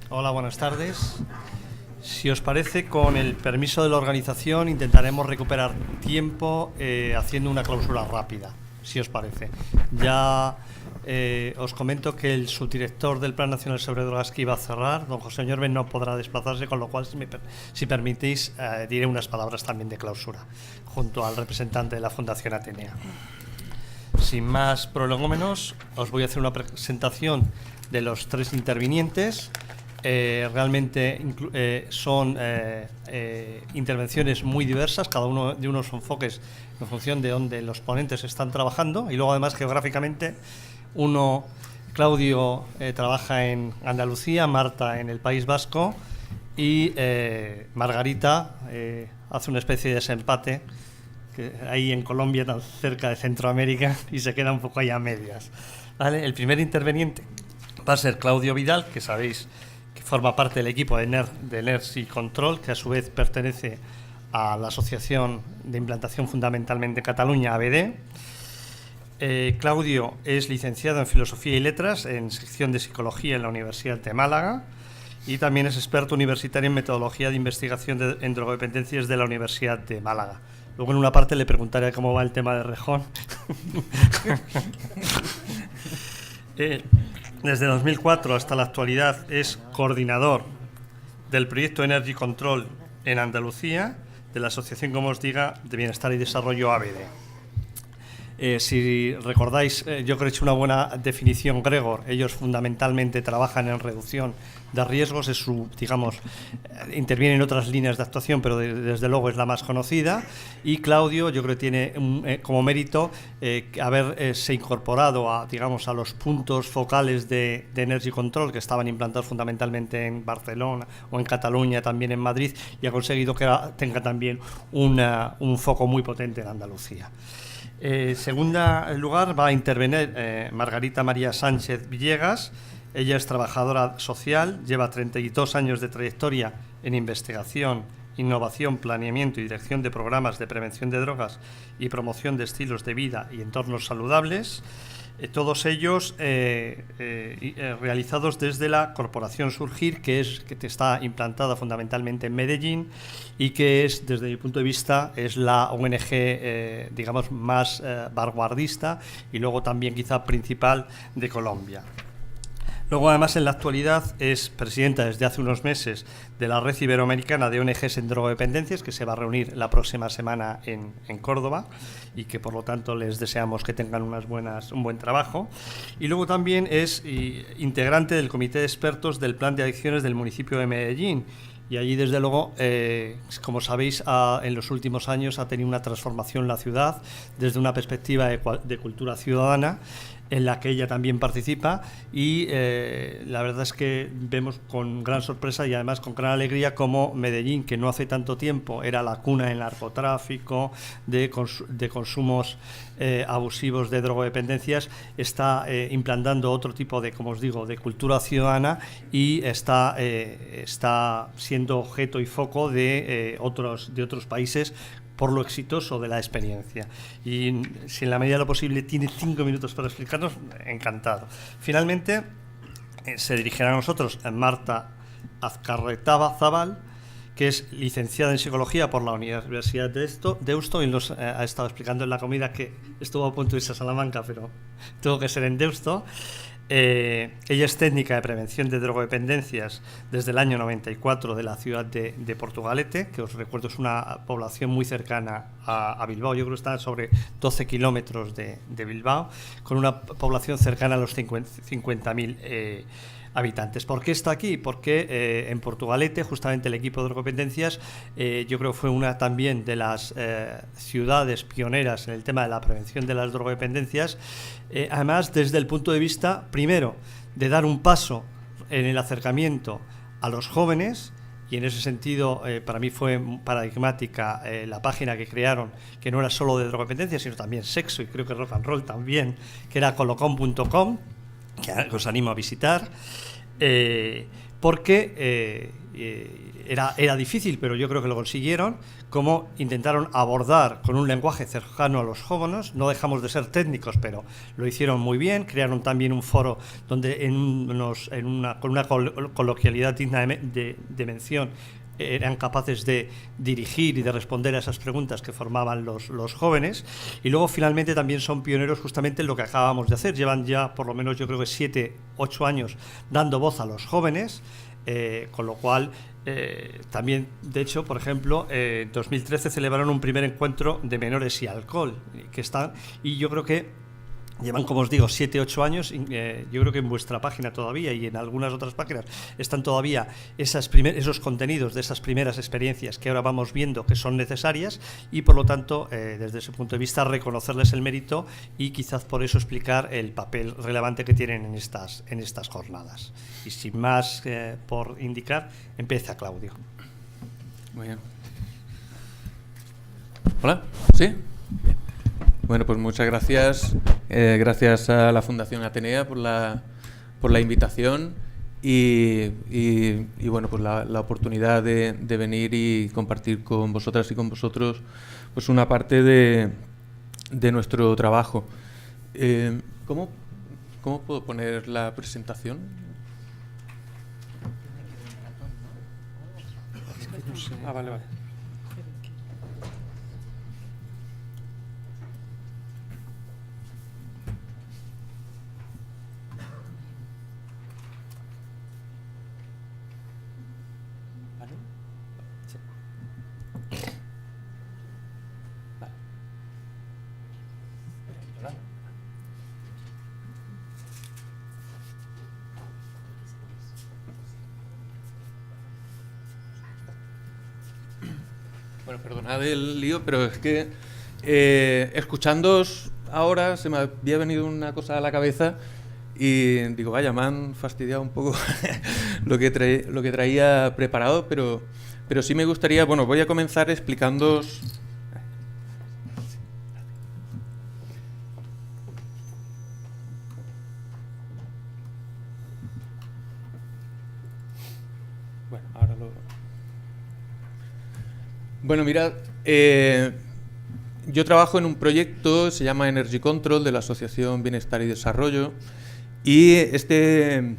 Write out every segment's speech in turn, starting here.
Hola, buenas tardes. Si os parece, con el permiso de la organización intentaremos recuperar tiempo haciendo una clausura rápida, si os parece. Ya os comento que el subdirector del Plan Nacional sobre Drogas que iba a cerrar, don José Ñorbe, no podrá desplazarse, con lo cual, si permitís, diré unas palabras también de clausura, junto al representante de la Fundación Atenea. Sin más prolegómenos, os voy a hacer una presentación de los tres intervinientes. Realmente son intervenciones muy diversas, cada uno de unos enfoques en función de donde los ponentes están trabajando, y luego además geográficamente Claudio trabaja en Andalucía, Marta en el País Vasco y Margarita hace una especie de desempate ahí en Colombia, tan cerca de Centroamérica, y se queda un poco ahí a medias, ¿vale? El primer interveniente va a ser Claudio Vidal, que sabéis que forma parte del equipo de NERS y Control, que a su vez pertenece a la Asociación de Implantación Fundamentalmente Cataluña, ABD. Claudio es licenciado en Filosofía y Letras en sección de Psicología en la Universidad de Málaga y también es experto universitario en metodología de investigación en drogodependencias de la Universidad de Málaga. Luego en una parte le preguntaré cómo va el tema de Rejón. Desde 2004 hasta la actualidad es coordinador del proyecto Energy Control en Andalucía, de la Asociación, como os diga, de Bienestar y Desarrollo ABD. Si recordáis, yo creo que he hecho una buena definición, Gregor. Ellos fundamentalmente trabajan en reducción de riesgos, es su, digamos, intervienen en otras líneas de actuación, pero desde luego es la más conocida. Y Claudio, yo creo que tiene como mérito haberse incorporado a, digamos, a los puntos focales de Energy Control, que estaban implantados fundamentalmente en Barcelona o en Cataluña, también en Madrid, y ha conseguido que tenga también un foco muy potente en Andalucía. Segunda lugar va a intervenir Margarita María Sánchez Villegas. Ella es trabajadora social, lleva 32 años de trayectoria en investigación, innovación, planeamiento y dirección de programas de prevención de drogas y promoción de estilos de vida y entornos saludables. Todos ellos realizados desde la Corporación Surgir, que está implantada fundamentalmente en Medellín y que es, desde mi punto de vista, es la ONG digamos más vanguardista y luego también quizá principal de Colombia. Luego, además, en la actualidad es presidenta desde hace unos meses de la Red Iberoamericana de ONGs en drogodependencias, que se va a reunir la próxima semana en Córdoba, y que por lo tanto les deseamos que tengan un buen trabajo. Y luego también es integrante del Comité de Expertos del Plan de Adicciones del municipio de Medellín. Y allí, desde luego, como sabéis, en los últimos años ha tenido una transformación la ciudad desde una perspectiva de cultura ciudadana, en la que ella también participa, y la verdad es que vemos con gran sorpresa y además con gran alegría cómo Medellín, que no hace tanto tiempo era la cuna del narcotráfico, de consumos abusivos de drogodependencias, está implantando otro tipo de, como os digo, de cultura ciudadana, y está siendo objeto y foco de otros países por lo exitoso de la experiencia. Y si en la medida de lo posible tiene 5 minutos para explicarnos, encantado. Finalmente, se dirigirá a nosotros Marta Azcarretaba-Zabal, que es licenciada en Psicología por la Universidad de Deusto, y nos ha estado explicando en la comida que estuvo a punto de irse a Salamanca, pero tuvo que ser en Deusto. Ella es técnica de prevención de drogodependencias desde el año 94 de la ciudad de Portugalete, que os recuerdo es una población muy cercana a Bilbao. Yo creo que está sobre 12 kilómetros de Bilbao, con una población cercana a los 50.000 habitantes. ¿Por qué está aquí? Porque en Portugalete, justamente el equipo de drogodependencias, yo creo que fue una también de las ciudades pioneras en el tema de la prevención de las drogodependencias, además desde el punto de vista, primero, de dar un paso en el acercamiento a los jóvenes, y en ese sentido para mí fue paradigmática la página que crearon, que no era solo de drogodependencia, sino también sexo y creo que rock and roll también, que era colocom.com, que os animo a visitar, porque era difícil, pero yo creo que lo consiguieron, cómo intentaron abordar con un lenguaje cercano a los jóvenes. No dejamos de ser técnicos, pero lo hicieron muy bien. Crearon también un foro donde con una coloquialidad digna de mención eran capaces de dirigir y de responder a esas preguntas que formaban los jóvenes. Y luego finalmente también son pioneros justamente en lo que acabamos de hacer. Llevan ya por lo menos yo creo que 7, 8 años dando voz a los jóvenes, con lo cual también, de hecho, por ejemplo, en 2013 celebraron un primer encuentro de menores y alcohol, y yo creo que llevan, como os digo, 7, 8 años. Yo creo que en vuestra página todavía y en algunas otras páginas están todavía esos contenidos de esas primeras experiencias que ahora vamos viendo que son necesarias, y por lo tanto, desde ese punto de vista, reconocerles el mérito y quizás por eso explicar el papel relevante que tienen en estas jornadas. Y sin más por indicar, empieza Claudio. Muy bien. Hola, ¿sí? Bien. Bueno, pues muchas gracias. Gracias a la Fundación Atenea por la invitación y bueno, pues la oportunidad de venir y compartir con vosotras y con vosotros pues una parte de nuestro trabajo. ¿Cómo puedo poner la presentación? Vale. Bueno, perdonad el lío, pero es que escuchándoos ahora se me había venido una cosa a la cabeza y digo, vaya, me han fastidiado un poco lo que traía preparado, pero sí me gustaría, bueno, voy a comenzar explicándoos. Bueno, ahora lo... Bueno, mirad, yo trabajo en un proyecto, se llama Energy Control, de la Asociación Bienestar y Desarrollo, y este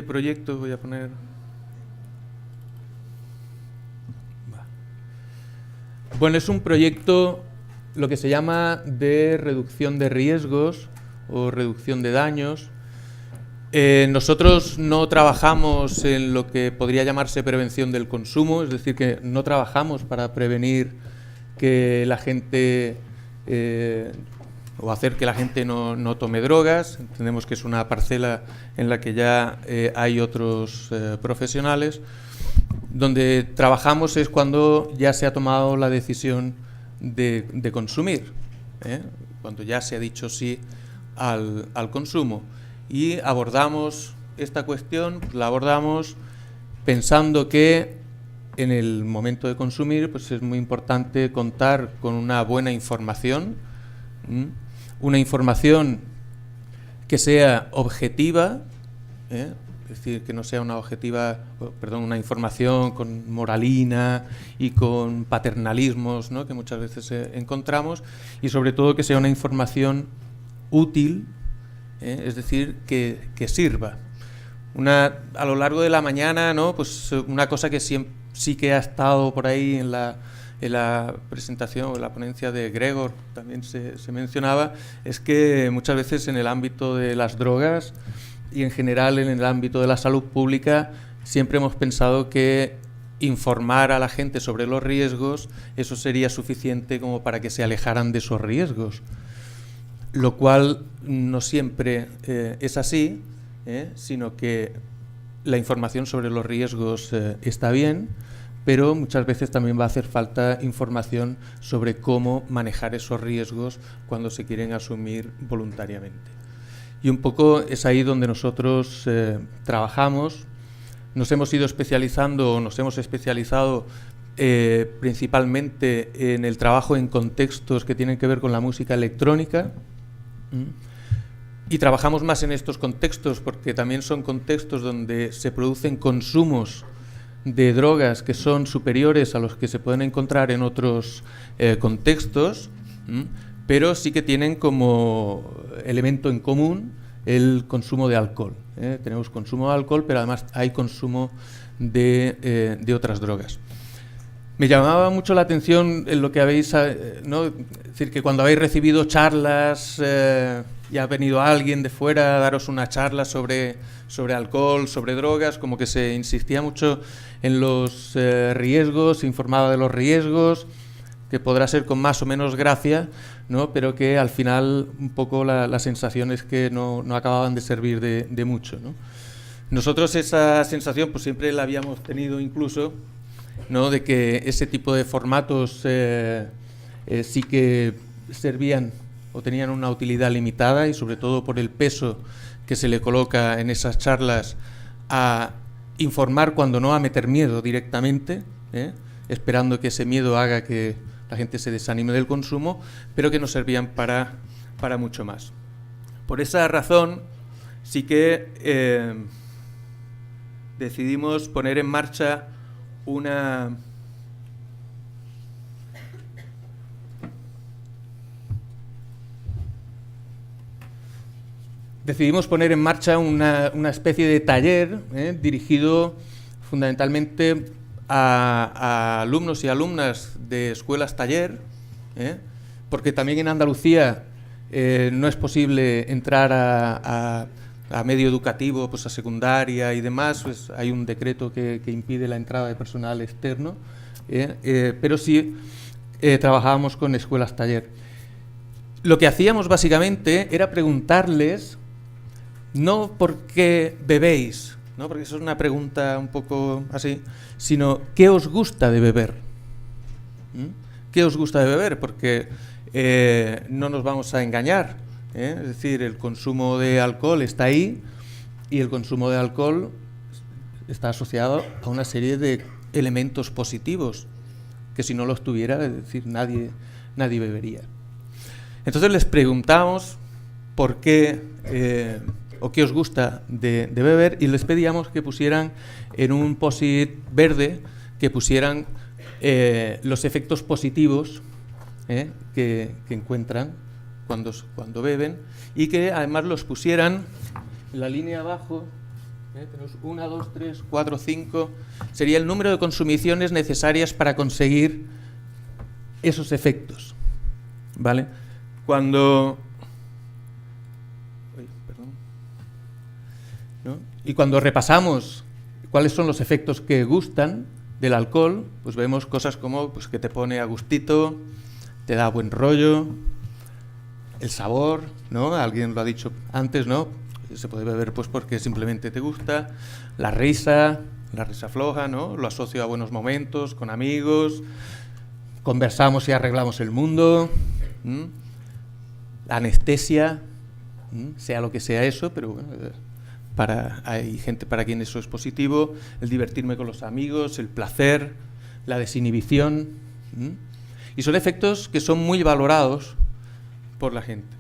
proyecto, voy a poner... Bueno, es un proyecto, lo que se llama de reducción de riesgos o reducción de daños. Nosotros no trabajamos en lo que podría llamarse prevención del consumo, es decir, que no trabajamos para prevenir que la gente o hacer que la gente no tome drogas. Entendemos que es una parcela en la que ya hay otros profesionales. Donde trabajamos es cuando ya se ha tomado la decisión de consumir, cuando ya se ha dicho sí al consumo. Y abordamos esta cuestión, la abordamos pensando que en el momento de consumir pues es muy importante contar con una buena información, una información que sea objetiva, es decir, que no sea una información con moralina y con paternalismos, ¿no?, que muchas veces encontramos, y sobre todo que sea una información útil, es decir, que sirva. A lo largo de la mañana, ¿no?, pues una cosa que sí que ha estado por ahí en la presentación, en la ponencia de Gregor, también se mencionaba, es que muchas veces en el ámbito de las drogas y en general en el ámbito de la salud pública siempre hemos pensado que informar a la gente sobre los riesgos, eso sería suficiente como para que se alejaran de esos riesgos. Lo cual no siempre es así, sino que la información sobre los riesgos está bien, pero muchas veces también va a hacer falta información sobre cómo manejar esos riesgos cuando se quieren asumir voluntariamente. Y un poco es ahí donde nosotros trabajamos. Nos hemos ido especializando, nos hemos especializado principalmente en el trabajo en contextos que tienen que ver con la música electrónica, Y trabajamos más en estos contextos porque también son contextos donde se producen consumos de drogas que son superiores a los que se pueden encontrar en otros contextos, pero sí que tienen como elemento en común el consumo de alcohol. Tenemos consumo de alcohol, pero además hay consumo de otras drogas. Me llamaba mucho la atención en lo que habéis, ¿no? Es decir, que cuando habéis recibido charlas y ha venido alguien de fuera a daros una charla sobre alcohol, sobre drogas, como que se insistía mucho en los riesgos, se informaba de los riesgos, que podrá ser con más o menos gracia, ¿no? Pero que al final un poco la sensación es que no acababan de servir de mucho, ¿no? Nosotros esa sensación pues siempre la habíamos tenido incluso, ¿no? De que ese tipo de formatos sí que servían o tenían una utilidad limitada, y sobre todo por el peso que se le coloca en esas charlas a informar cuando no a meter miedo directamente, esperando que ese miedo haga que la gente se desanime del consumo, pero que no servían para mucho más. Por esa razón sí que decidimos poner en marcha una especie de taller dirigido fundamentalmente a alumnos y alumnas de escuelas taller, porque también en Andalucía no es posible entrar a medio educativo, pues a secundaria y demás, pues hay un decreto que impide la entrada de personal externo, pero sí trabajábamos con escuelas taller. Lo que hacíamos básicamente era preguntarles no por qué bebéis, ¿no? Porque eso es una pregunta un poco así, sino ¿qué os gusta de beber? ¿Qué os gusta de beber? Porque no nos vamos a engañar, es decir, el consumo de alcohol está ahí y el consumo de alcohol está asociado a una serie de elementos positivos que si no los tuviera, es decir, nadie bebería. Entonces les preguntamos por qué o qué os gusta de beber, y les pedíamos que pusieran en un post-it verde, que pusieran los efectos positivos que encuentran cuando beben, y que además los pusieran en la línea abajo. Tenemos 1, 2, 3, 4, 5, sería el número de consumiciones necesarias para conseguir esos efectos, ¿vale? Y cuando repasamos cuáles son los efectos que gustan del alcohol, pues vemos cosas como pues, que te pone a gustito, te da buen rollo, el sabor, ¿no? Alguien lo ha dicho antes, ¿no? Se puede beber pues porque simplemente te gusta, la risa floja, ¿no? Lo asocio a buenos momentos, con amigos, conversamos y arreglamos el mundo, la anestesia, sea lo que sea eso, pero bueno, hay gente para quien eso es positivo, el divertirme con los amigos, el placer, la desinhibición, y son efectos que son muy valorados por la gente.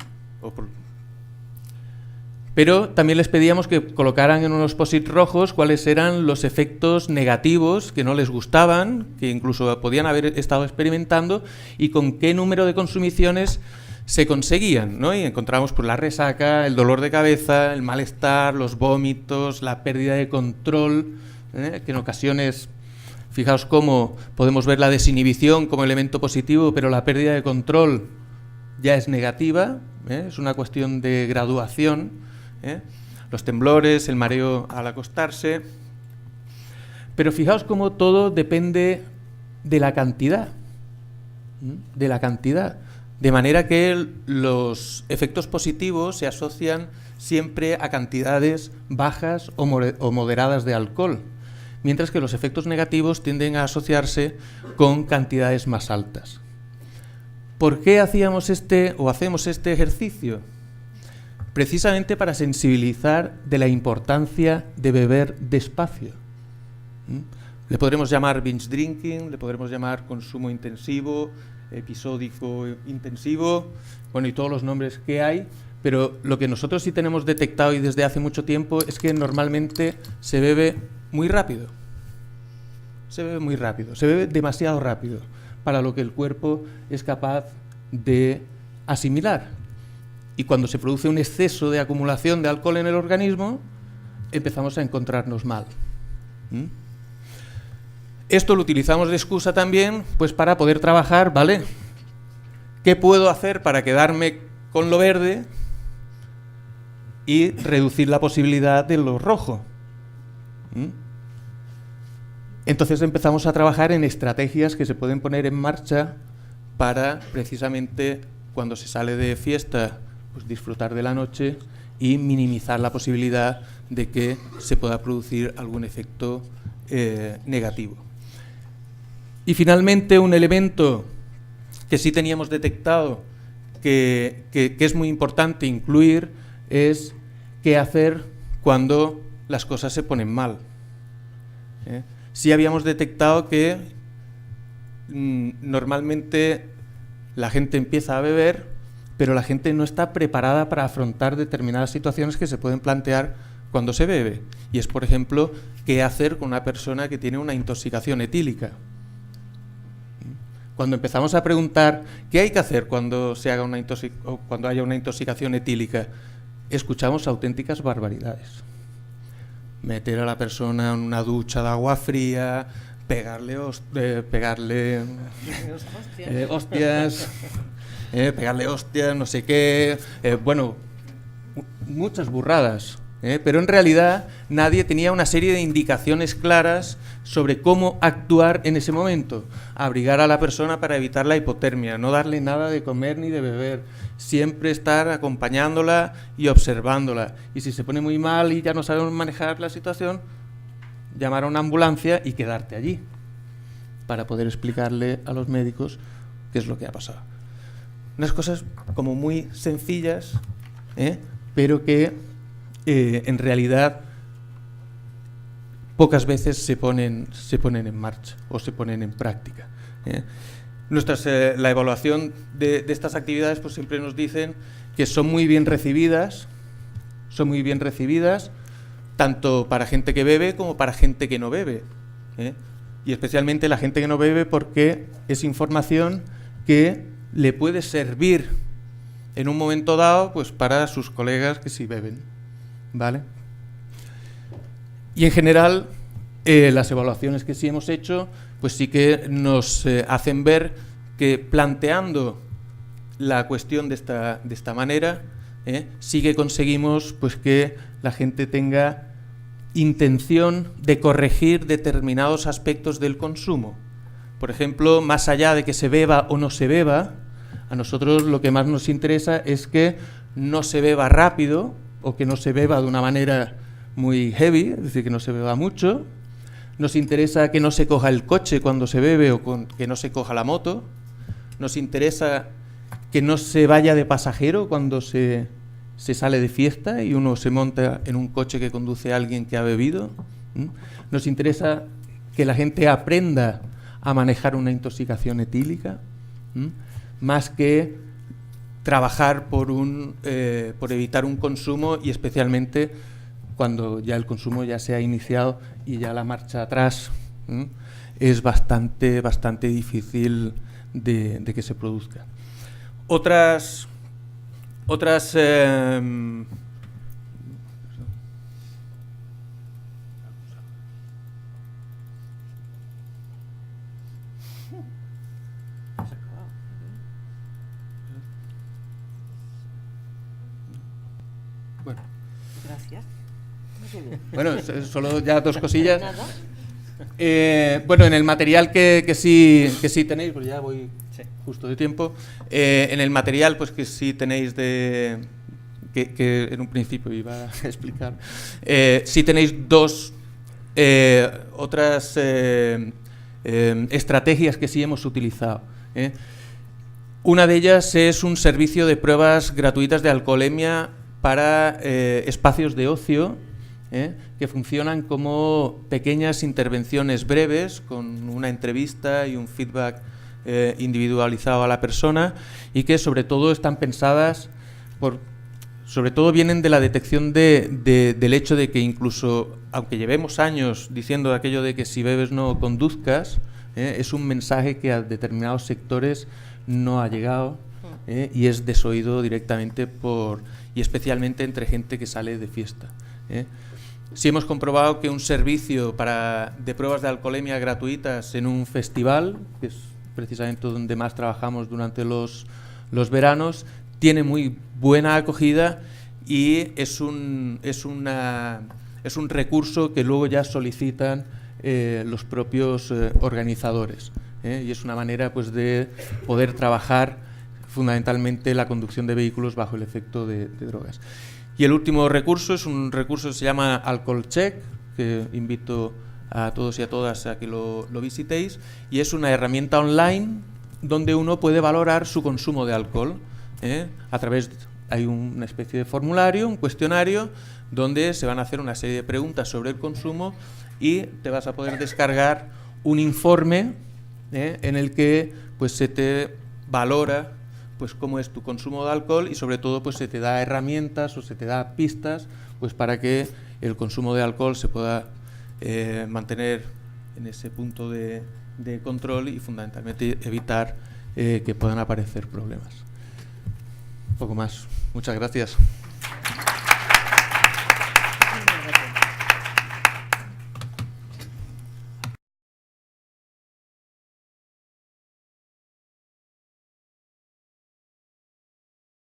Pero también les pedíamos que colocaran en unos post-it rojos cuáles eran los efectos negativos que no les gustaban, que incluso podían haber estado experimentando, y con qué número de consumiciones se conseguían, ¿no? Y encontramos pues, la resaca, el dolor de cabeza, el malestar, los vómitos, la pérdida de control, que en ocasiones, fijaos cómo podemos ver la desinhibición como elemento positivo, pero la pérdida de control ya es negativa, es una cuestión de graduación, los temblores, el mareo al acostarse. Pero fijaos cómo todo depende de la cantidad, de manera que los efectos positivos se asocian siempre a cantidades bajas o moderadas de alcohol, mientras que los efectos negativos tienden a asociarse con cantidades más altas. ¿Por qué hacemos este ejercicio? Precisamente para sensibilizar de la importancia de beber despacio. Le podremos llamar binge drinking, le podremos llamar consumo intensivo, episódico intensivo, bueno, y todos los nombres que hay, Pero lo que nosotros sí tenemos detectado y desde hace mucho tiempo es que normalmente se bebe muy rápido. Se bebe muy rápido, se bebe demasiado rápido para lo que el cuerpo es capaz de asimilar. Y cuando se produce un exceso de acumulación de alcohol en el organismo, empezamos a encontrarnos mal. Esto lo utilizamos de excusa también, pues para poder trabajar, ¿vale? ¿Qué puedo hacer para quedarme con lo verde y reducir la posibilidad de lo rojo? Entonces empezamos a trabajar en estrategias que se pueden poner en marcha para precisamente cuando se sale de fiesta, pues disfrutar de la noche y minimizar la posibilidad de que se pueda producir algún efecto negativo. Y finalmente un elemento que sí teníamos detectado que es muy importante incluir es qué hacer cuando las cosas se ponen mal. Sí habíamos detectado que normalmente la gente empieza a beber, pero la gente no está preparada para afrontar determinadas situaciones que se pueden plantear cuando se bebe. Y es, por ejemplo, qué hacer con una persona que tiene una intoxicación etílica. Cuando empezamos a preguntar qué hay que hacer cuando se haga cuando haya una intoxicación etílica, escuchamos auténticas barbaridades. Meter a la persona en una ducha de agua fría, pegarle hostias, pegarle hostias, no sé qué, bueno, muchas burradas. Pero en realidad nadie tenía una serie de indicaciones claras sobre cómo actuar en ese momento. Abrigar a la persona para evitar la hipotermia, no darle nada de comer ni de beber, siempre estar acompañándola y observándola. Y si se pone muy mal y ya no sabemos manejar la situación, llamar a una ambulancia y quedarte allí para poder explicarle a los médicos qué es lo que ha pasado. Unas cosas como muy sencillas, pero que en realidad pocas veces se ponen en marcha o se ponen en práctica. La evaluación de estas actividades pues siempre nos dicen que son muy bien recibidas, tanto para gente que bebe como para gente que no bebe, y especialmente la gente que no bebe porque es información que le puede servir en un momento dado pues para sus colegas que sí beben, ¿vale? Y en general las evaluaciones que sí hemos hecho pues sí que nos hacen ver que planteando la cuestión de esta manera sí que conseguimos pues que la gente tenga intención de corregir determinados aspectos del consumo. Por ejemplo, más allá de que se beba o no se beba, a nosotros lo que más nos interesa es que no se beba rápido o que no se beba de una manera muy heavy, es decir, que no se beba mucho. Nos interesa que no se coja el coche cuando se bebe o que no se coja la moto. Nos interesa que no se vaya de pasajero cuando se sale de fiesta y uno se monta en un coche que conduce a alguien que ha bebido. Nos interesa que la gente aprenda a manejar una intoxicación etílica, más que trabajar por evitar un consumo, y especialmente cuando ya el consumo ya se ha iniciado y ya la marcha atrás es bastante difícil de que se produzca. Otras bueno. Gracias. Bueno, solo ya dos cosillas. Bueno, en el material que sí tenéis, pues ya voy justo de tiempo. En el material pues que sí tenéis que en un principio iba a explicar, sí tenéis dos otras estrategias que sí hemos utilizado. Una de ellas es un servicio de pruebas gratuitas de alcoholemia para espacios de ocio, que funcionan como pequeñas intervenciones breves con una entrevista y un feedback individualizado a la persona, y que sobre todo están pensadas sobre todo vienen de la detección del hecho de que incluso, aunque llevemos años diciendo aquello de que si bebes no conduzcas, es un mensaje que a determinados sectores no ha llegado y es desoído directamente y especialmente entre gente que sale de fiesta. Sí hemos comprobado que un servicio de pruebas de alcoholemia gratuitas en un festival, que es precisamente donde más trabajamos durante los veranos, tiene muy buena acogida y es un recurso que luego ya solicitan los propios organizadores. Y es una manera pues, de poder trabajar fundamentalmente la conducción de vehículos bajo el efecto de drogas. Y el último recurso es un recurso que se llama Alcohol Check, que invito a todos y a todas a que lo visitéis, y es una herramienta online donde uno puede valorar su consumo de alcohol. Hay una especie de formulario, un cuestionario, donde se van a hacer una serie de preguntas sobre el consumo y te vas a poder descargar un informe en el que pues, se te valora pues cómo es tu consumo de alcohol y sobre todo pues se te da herramientas o se te da pistas pues para que el consumo de alcohol se pueda mantener en ese punto de control y fundamentalmente evitar que puedan aparecer problemas. Un poco más. Muchas gracias.